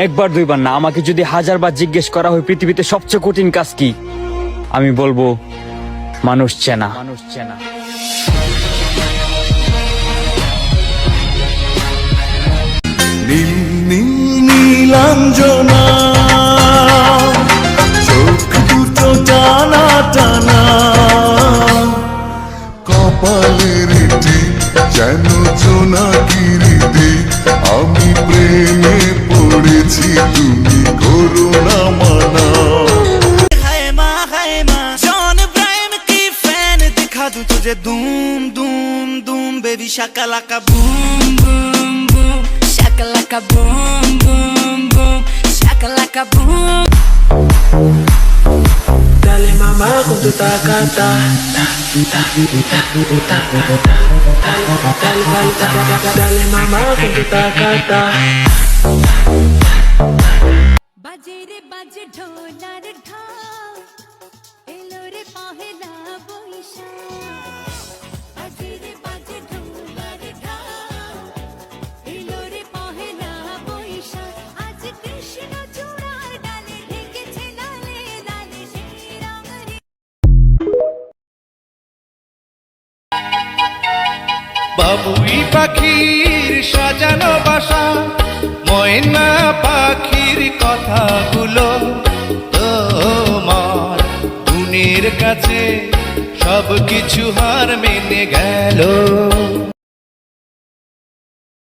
একবার দুইবার না, আমাকে যদি 1000 বার জিজ্ঞেস করা হয় পৃথিবীতে সবচেয়ে কঠিন কাজ কি, আমি বলবো মানুষ চেনা। নীল নীল নীলাঞ্জনা, চোখ দুটো টানা টানা, কপালের টিপ যেন জোনাকিরিতে, আমি প্রেমে পড়েছি, তুমি করো না মানা। जॉन इब्राहिम की फैन दिखा दूं तुझे धूम धूम धूम baby Shakalaka boom boom boom Shakalaka boom boom boom Shakalaka boom. Dale mamá con tu tacata, dale mamá con tu tacata. বাজে রে বাজে ঢোলার ঢাক, এলো রে পহেলা বৈশাখ। বাজে রে বাজে ঢোলার ঢাক, এলো রে পহেলা বৈশাখ। আজ কৃষ্ণ চূড়ার ডালে ঢেকেছে লালে লালে সেই রং রে। বাবুই পাখির সাজানো বাসা, ময়না পাখির কথাগুলো তোমার গুণের কাছে সবকিছু হার মেনে গেল।